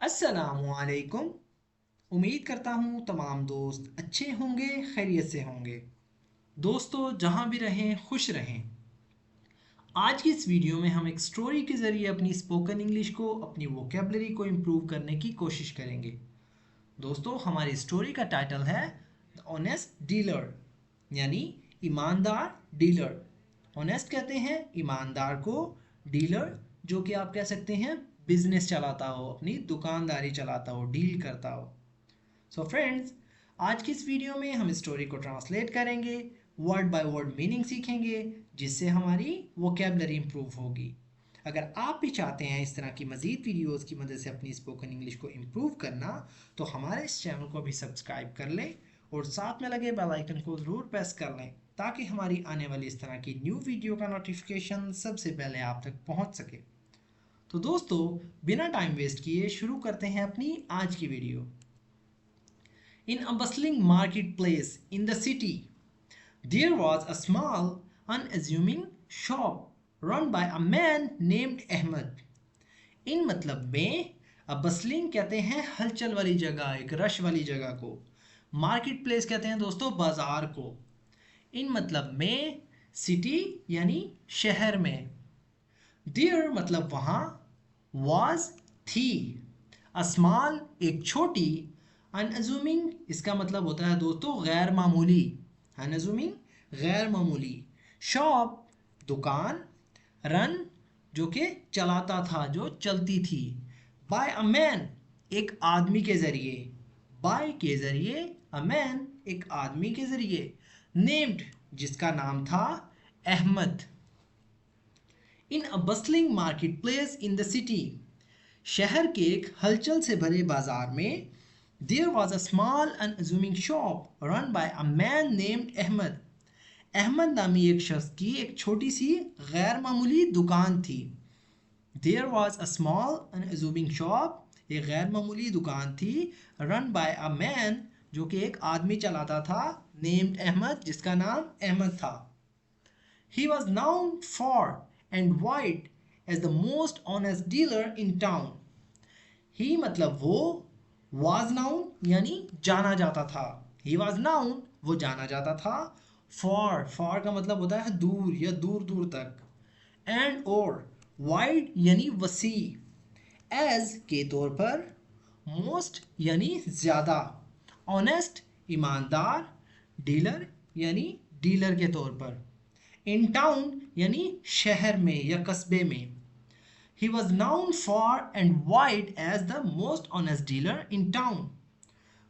अस्सलामुअलैकुम। उम्मीद करता हूँ तमाम दोस्त अच्छे होंगे, खैरियत से होंगे। दोस्तों, जहाँ भी रहें खुश रहें। आज की इस वीडियो में हम एक स्टोरी के ज़रिए अपनी स्पोकन इंग्लिश को, अपनी वोकेबलरी को इम्प्रूव करने की कोशिश करेंगे। दोस्तों, हमारी स्टोरी का टाइटल है द ऑनेस्ट डीलर, यानी ईमानदार डीलर। ऑनेस्ट कहते हैं ईमानदार को, डीलर जो कि आप कह सकते हैं बिजनेस चलाता हो, अपनी दुकानदारी चलाता हो, डील करता हो। सो फ्रेंड्स, आज की इस वीडियो में हम स्टोरी को ट्रांसलेट करेंगे, वर्ड बाय वर्ड मीनिंग सीखेंगे, जिससे हमारी वोकेबलरी इंप्रूव होगी। अगर आप भी चाहते हैं इस तरह की मज़ीद वीडियोस की मदद से अपनी स्पोकन इंग्लिश को इम्प्रूव करना, तो हमारे इस चैनल को भी सब्सक्राइब कर लें और साथ में लगे बेल आइकन को ज़रूर प्रेस कर लें, ताकि हमारी आने वाली इस तरह की न्यू वीडियो का नोटिफिकेशन सबसे पहले आप तक पहुंच सके। तो दोस्तों, बिना टाइम वेस्ट किए शुरू करते हैं अपनी आज की video. In a bustling marketplace in the city, there was a small, unassuming shop run by a man named Ahmed. इन मतलब में a bustling कहते हैं हलचल वाली जगह, एक रश वाली जगह को। मार्केट प्लेस कहते हैं दोस्तों बाजार को। इन मतलब में सिटी यानी शहर में। There मतलब वहाँ, was थी, a small एक छोटी, अनअज्यूमिंग इसका मतलब होता है दोस्तों गैर मामूली, अनअज्यूमिंग गैर मामूली, शॉप दुकान, रन जो कि चलाता था, जो चलती थी, बाय अ मैन एक आदमी के ज़रिए, बाय के ज़रिए, अ मैन एक आदमी के ज़रिए, नेम्ड जिसका नाम था Ahmed. In a bustling market place in the city, शहर के एक हलचल से भरे बाजार में, there was a small unassuming shop run by a man named Ahmed. Ahmad नामी एक शख्स की एक छोटी सी गैर मामूली दुकान थी। There was a small unassuming shop, एक गैर मामूली दुकान थी, run by a man जो कि एक आदमी चलाता था, named अहमद जिसका नाम अहमद था। He was known for and wide as the most honest dealer in town. He मतलब वो, was known यानी जाना जाता था, he was known वो जाना जाता था, for का मतलब होता है दूर या दूर दूर तक, and और wide यानी वसी, as के तौर पर, most यानी ज़्यादा, honest ईमानदार, डीलर यानी डीलर के तौर पर, in town यानी शहर में या कस्बे में। He was known far and wide as the most honest dealer in town.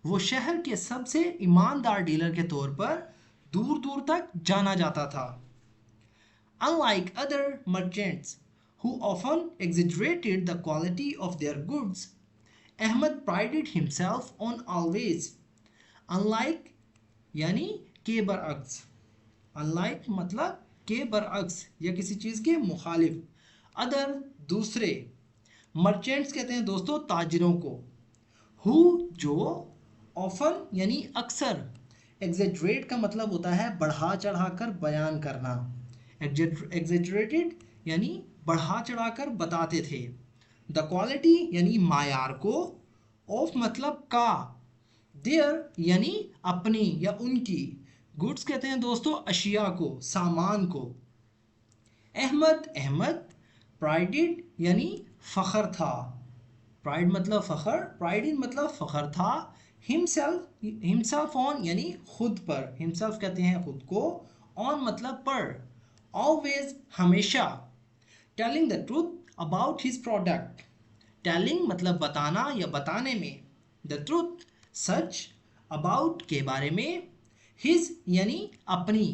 वो शहर के सबसे ईमानदार डीलर के तौर पर दूर दूर तक जाना जाता था। Unlike other merchants who often exaggerated the quality of their goods, Ahmed prided himself on always. Unlike यानी के बरअक्स, unlike मतलब के बरअक्स या किसी चीज़ के मुखालिफ, अदर दूसरे, मर्चेंट्स कहते हैं दोस्तों ताजिरों को, हु जो, ऑफन यानी अक्सर, एग्जेजरेट का मतलब होता है बढ़ा चढ़ाकर बयान करना, एग्जेजरेटेड यानी बढ़ा चढ़ाकर बताते थे, द क्वालिटी यानी मायार को, ऑफ मतलब का, देयर यानी अपनी या उनकी, गुड्स कहते हैं दोस्तों अशिया को, सामान को। अहमद प्राइडेड यानी फ़ख्र था, प्राइड मतलब फ़ख्र, प्राइडेड मतलब फ़ख्र था, हिमसेल्फ ऑन यानी खुद पर, हिमसेल्फ कहते हैं खुद को, ऑन मतलब पर, ऑलवेज हमेशा, telling the truth about his product, telling मतलब बताना या बताने में, द ट्रूथ सच, अबाउट के बारे में, हिज यानी अपनी,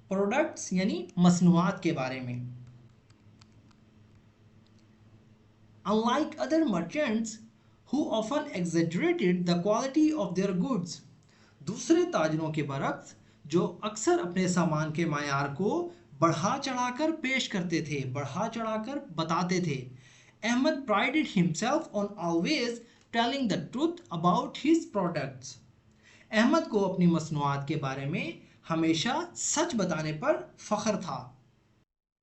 प्रोडक्ट्स यानी मसनूआत के बारे में। Unlike other merchants who often exaggerated the quality of their goods, दूसरे ताजरों के बरक्स जो अक्सर अपने सामान के मायार को बढ़ा चढ़ाकर पेश करते थे, बढ़ा चढ़ाकर बताते थे, Ahmad prided himself on always telling the truth about his products. Ahmad को अपनी मसनूआत के बारे में हमेशा सच बताने पर फख्र था।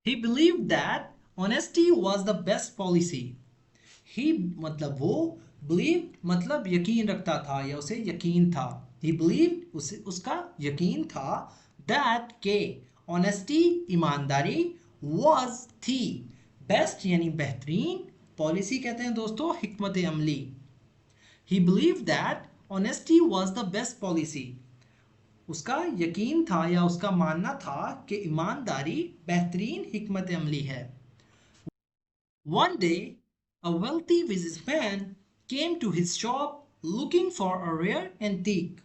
He believed that honesty was the best policy. ही मतलब वो, बिलीव मतलब यकीन रखता था या उसे यकीन था। ही बिलीव उसका यकीन था दैट के ऑनेस्टी ईमानदारी वाज थी बेस्ट यानी बेहतरीन, पॉलिसी कहते हैं दोस्तों हिकमत अमली। ही believe that honesty was the best policy, उसका यकीन था या उसका मानना था कि ईमानदारी बेहतरीन हिकमत अमली है। One day, a wealthy businessman came to his shop looking for a rare antique.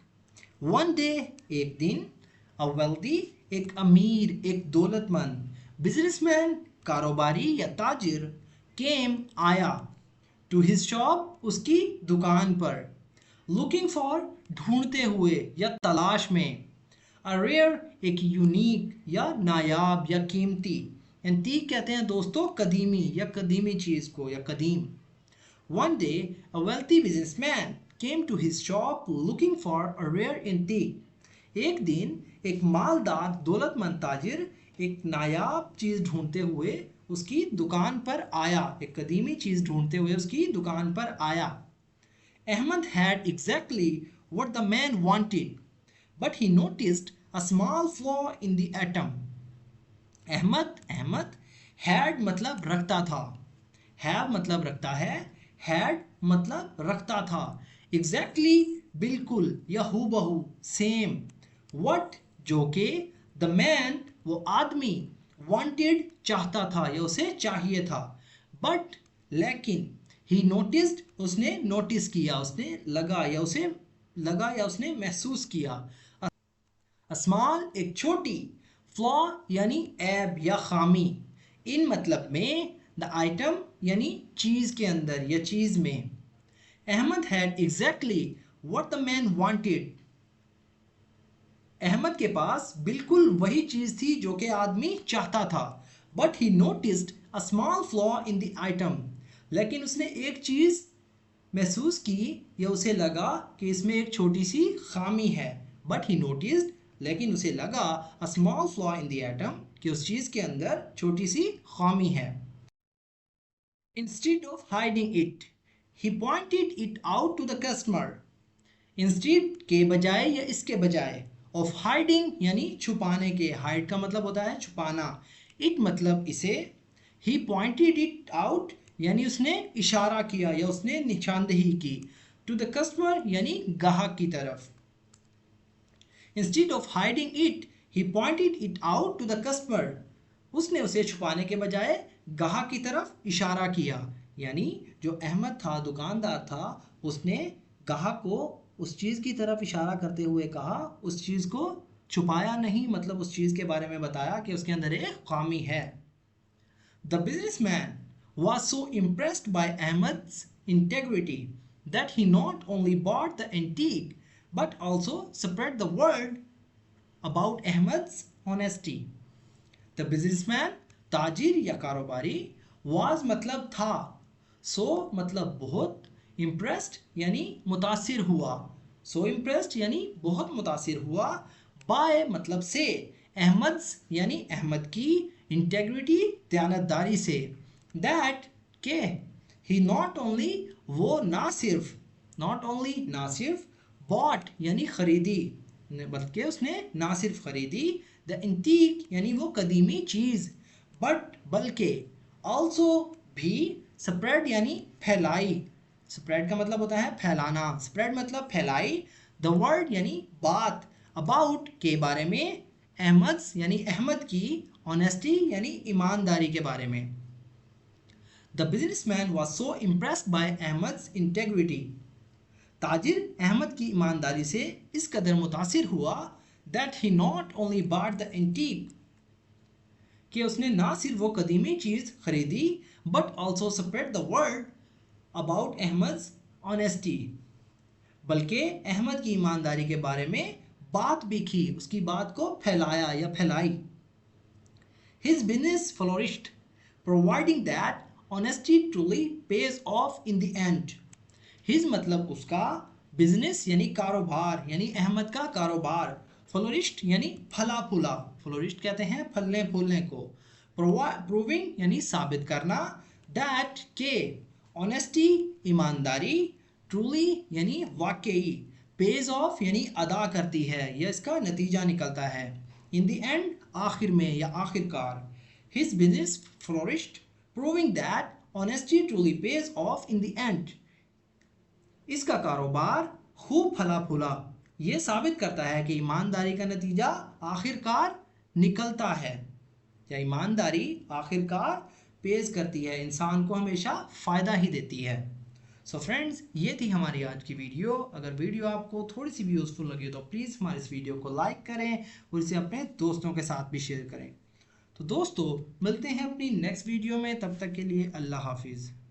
One day, एक दिन, a wealthy, एक अमीर, एक दौलतमंद businessman, कारोबारी या ताजिर, came, आया, to his shop, उसकी दुकान पर, looking for, ढूंढते हुए या तलाश में, a rare, एक यूनिक या नायाब या कीमती, एंटीक कहते हैं दोस्तों कदीमी या कदीमी चीज़ को या कदीम। One day, a wealthy businessman came to his shop looking for a rare antique. एक दिन एक मालदार दौलतमंद ताजिर एक नायाब चीज़ ढूंढते हुए उसकी दुकान पर आया, एक कदीमी चीज़ ढूंढते हुए उसकी दुकान पर आया। Ahmed had exactly what the man wanted, but he noticed a small flaw in the atom. Ahmad had मतलब रखता था, हैव मतलब रखता है, हैड मतलब रखता था, एग्जैक्टली बिल्कुल या हूबहू सेम, व्हाट जो के, द मैन वो आदमी, वांटेड चाहता था या उसे चाहिए था, बट लेकिन, ही नोटिस्ड उसने नोटिस किया, उसने लगा या उसने महसूस किया, स्मॉल एक छोटी, फ्लॉ यानी ऐब या खामी, इन मतलब में, द आइटम यानी चीज़ के अंदर या चीज़ में। Ahmad had exactly what the man wanted, Ahmad के पास बिल्कुल वही चीज़ थी जो कि आदमी चाहता था, but he noticed a small flaw in the item, लेकिन उसने एक चीज़ महसूस की या उसे लगा कि इसमें एक छोटी सी खामी है, बट ही नोटिस्ड लेकिन उसे लगा a small flaw in the atom कि उस चीज़ के अंदर छोटी सी खामी है। Instead of hiding it he pointed it out to the customer, instead के बजाय या इसके बजाय, ऑफ हाइडिंग यानी छुपाने के, हाइड का मतलब होता है छुपाना, इट मतलब इसे, ही पॉइंटेड इट आउट यानी उसने इशारा किया या उसने निशानदेही की, टू द कस्टमर यानी ग्राहक की तरफ। Instead of hiding it, he pointed it out to the customer. उसने उसे छुपाने के बजाय ग्राहक की तरफ इशारा किया, यानी जो अहमद था दुकानदार था उसने ग्राहक को उस चीज़ की तरफ इशारा करते हुए कहा, उस चीज़ को छुपाया नहीं, मतलब उस चीज़ के बारे में बताया कि उसके अंदर एक खामी है। The businessman was so impressed by Ahmed's integrity that he not only bought the antique but also spread the word about Ahmed's honesty. The businessman, ताजिर या कारोबारी, was मतलब था, so मतलब बहुत, impressed यानी मुतासिर हुआ, so impressed यानी बहुत मुतासिर हुआ, by मतलब से, Ahmed's यानी अहमद की, integrity दयानतदारी से, that के, he not only वो ना सिर्फ, not only ना सिर्फ, bought यानी खरीदी, बल्कि उसने ना सिर्फ खरीदी, द एंटीक यानी वो कदीमी चीज़, बट बल्कि, ऑल्सो भी, स्प्रेड यानी फैलाई, स्प्रेड का मतलब होता है फैलाना, स्प्रेड मतलब फैलाई, द वर्ड यानी बात, अबाउट के बारे में, अहमद यानी अहमद की, ऑनेस्टी यानी ईमानदारी के बारे में। The businessman was so impressed by Ahmed's integrity, ताजिर अहमद की ईमानदारी से इस कदर मुतासिर हुआ, that he not only bought the antique कि उसने ना सिर्फ वो कदीमी चीज़ खरीदी, but also spread the word about Ahmed's honesty, बल्कि अहमद की ईमानदारी के बारे में बात भी की, उसकी बात को फैलाया या फैलाई। His business flourished, providing that honesty truly page of in the end. His मतलब उसका, बिजनेस यानी कारोबार, यानी अहमद का कारोबार, फ्लोरिस्ट यानी फला फूला, फ्लोरिस्ट कहते हैं फलने फूलने को, प्रूविंग यानी साबित करना, दैट के ऑनेस्टी ईमानदारी, ट्रूली यानी वाकई, पेज ऑफ यानी अदा करती है या इसका नतीजा निकलता है, इन द एंड आखिर में या आखिरकार, his business flourished proving that honesty truly page of in the end, इसका कारोबार खूब फला फूला, ये साबित करता है कि ईमानदारी का नतीजा आखिरकार निकलता है या ईमानदारी आखिरकार पेश करती है, इंसान को हमेशा फ़ायदा ही देती है। सो फ्रेंड्स, ये थी हमारी आज की वीडियो। अगर वीडियो आपको थोड़ी सी भी यूज़फुल लगी तो प्लीज़ हमारे इस वीडियो को लाइक करें और इसे अपने दोस्तों के साथ भी शेयर करें। तो दोस्तों, मिलते हैं अपनी नेक्स्ट वीडियो में, तब तक के लिए अल्लाह हाफिज़।